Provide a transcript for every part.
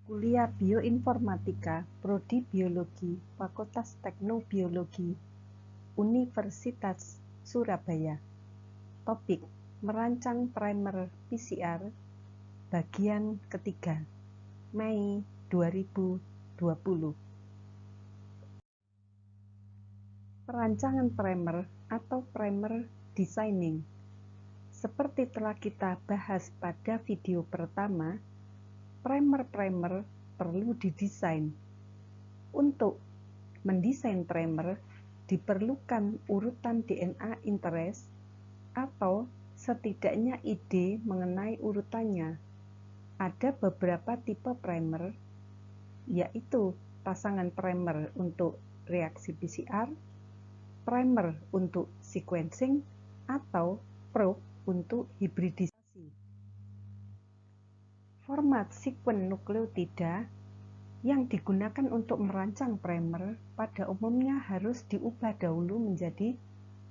Kuliah Bioinformatika, Prodi Biologi, Fakultas Teknobiologi, Universitas Surabaya. Topik: merancang primer PCR, bagian ketiga, Mei 2020. Perancangan primer atau primer designing. Seperti telah kita bahas pada video pertama, primer perlu didesain. Untuk mendesain primer, diperlukan urutan DNA interest atau setidaknya ide mengenai urutannya. Ada beberapa tipe primer, yaitu pasangan primer untuk reaksi PCR, primer untuk sequencing, atau probe untuk hibridisasi. Format sekuen nukleotida yang digunakan untuk merancang primer pada umumnya harus diubah dahulu menjadi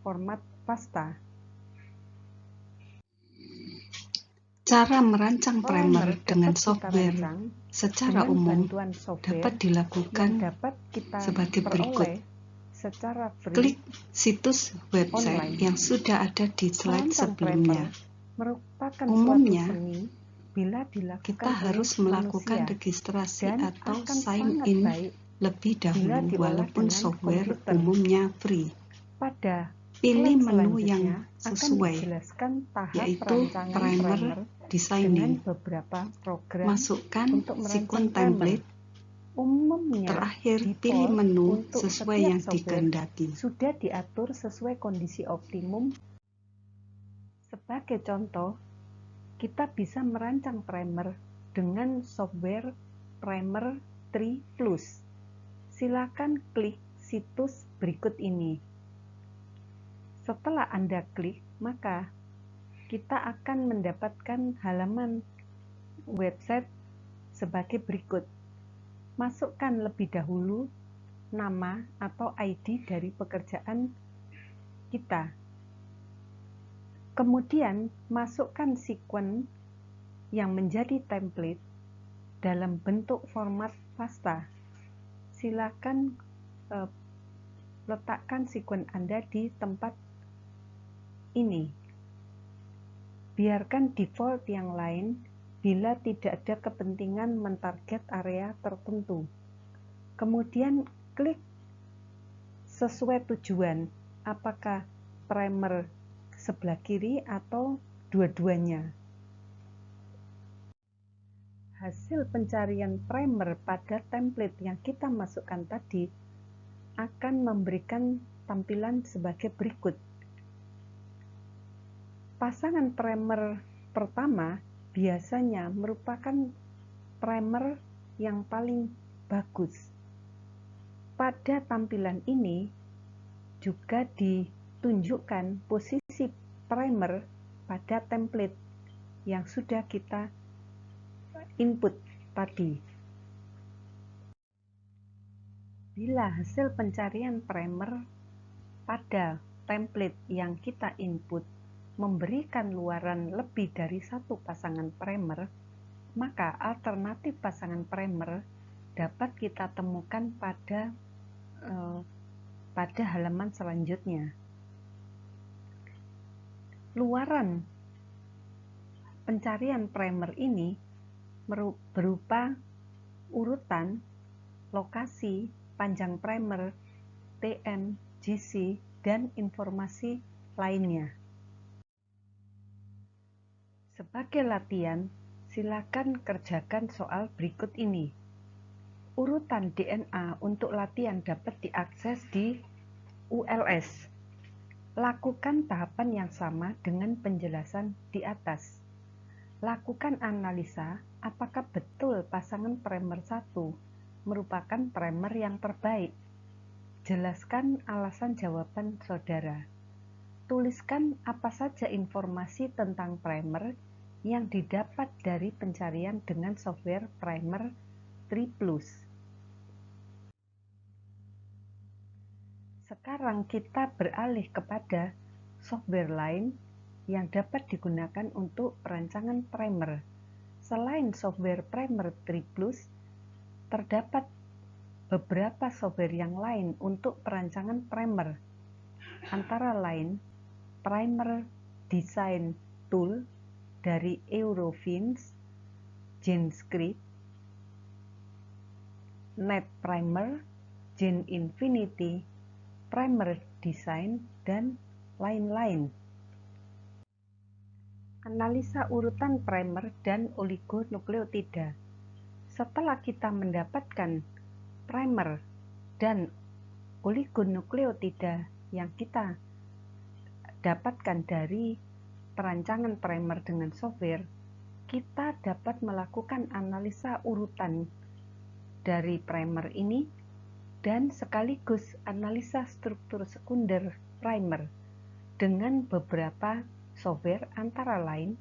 format FASTA. Cara merancang primer dengan software secara umum dapat dilakukan sebagai berikut. Secara free, klik situs website yang sudah ada di slide sebelumnya. Umumnya, bila dilakukan kita harus melakukan registrasi atau sign in lebih dahulu walaupun software umumnya free. Pilih menu yang sesuai, yaitu primer designing. Masukkan sekuen template. Terakhir, pilih menu sesuai yang dikehendaki. Sudah diatur sesuai kondisi optimum. Sebagai contoh, kita bisa merancang primer dengan software Primer 3 Plus. Silakan klik situs berikut ini. Setelah Anda klik, maka kita akan mendapatkan halaman website sebagai berikut. Masukkan lebih dahulu nama atau ID dari pekerjaan kita. Kemudian, masukkan sekuen yang menjadi template dalam bentuk format FASTA. Silakan letakkan sekuen Anda di tempat ini. Biarkan default yang lain bila tidak ada kepentingan mentarget area tertentu. Kemudian klik sesuai tujuan, apakah primer sebelah kiri atau dua-duanya. Hasil pencarian primer pada template yang kita masukkan tadi akan memberikan tampilan sebagai berikut. Pasangan primer pertama biasanya merupakan primer yang paling bagus. Pada tampilan ini juga ditunjukkan posisi primer pada template yang sudah kita input tadi. Bila hasil pencarian primer pada template yang kita input memberikan luaran lebih dari satu pasangan primer, maka alternatif pasangan primer dapat kita temukan pada halaman selanjutnya. Luaran pencarian primer ini berupa urutan, lokasi, panjang primer, TM, GC, dan informasi lainnya. Sebagai latihan, silakan kerjakan soal berikut ini. Urutan DNA untuk latihan dapat diakses di ULS. Lakukan tahapan yang sama dengan penjelasan di atas. Lakukan analisa apakah betul pasangan primer 1 merupakan primer yang terbaik. Jelaskan alasan jawaban saudara. Tuliskan apa saja informasi tentang primer yang didapat dari pencarian dengan software Primer 3 Plus. Sekarang kita beralih kepada software lain yang dapat digunakan untuk perancangan primer. Selain software Primer 3 Plus, terdapat beberapa software yang lain untuk perancangan primer, antara lain Primer Design Tool dari Eurofins, GenScript, NetPrimer, GenInfinity, Primer Design, dan lain-lain. Analisa urutan primer dan oligonukleotida. Setelah kita mendapatkan primer dan oligonukleotida yang kita dapatkan dari perancangan primer dengan software, kita dapat melakukan analisa urutan dari primer ini dan sekaligus analisa struktur sekunder primer dengan beberapa software, antara lain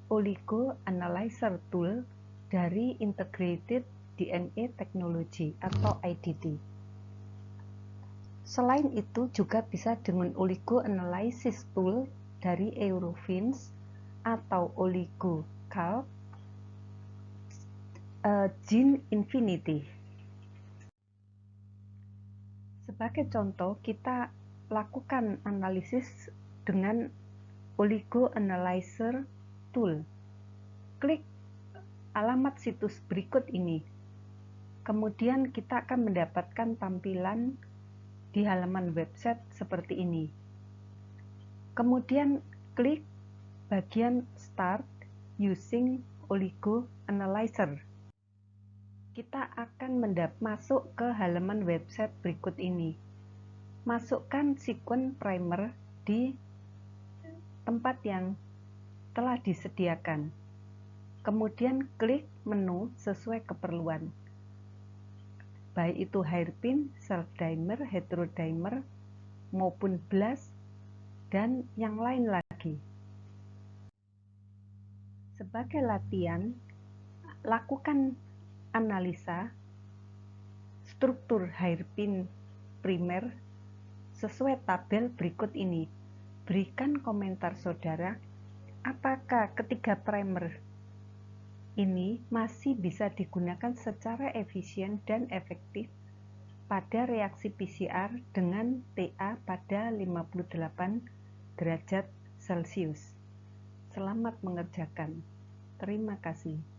Oligo Analyzer Tool dari Integrated DNA Technology atau IDT. Selain itu juga bisa dengan Oligo Analysis Tool dari Eurofins atau OligoCalc, GenInfinity. Sebagai contoh, kita lakukan analisis dengan Oligo Analyzer Tool. Klik alamat situs berikut ini. Kemudian kita akan mendapatkan tampilan di halaman website seperti ini. Kemudian klik bagian Start Using Oligo Analyzer. Kita akan masuk ke halaman website berikut ini. Masukkan sekuen primer di tempat yang telah disediakan. Kemudian klik menu sesuai keperluan, baik itu hairpin, self-dimer, heterodimer, maupun blast, dan yang lain lagi. Sebagai latihan, lakukan analisa struktur hairpin primer sesuai tabel berikut ini. Berikan komentar saudara, apakah ketiga primer ini masih bisa digunakan secara efisien dan efektif pada reaksi PCR dengan TA pada 58 derajat Celcius. Selamat mengerjakan. Terima kasih.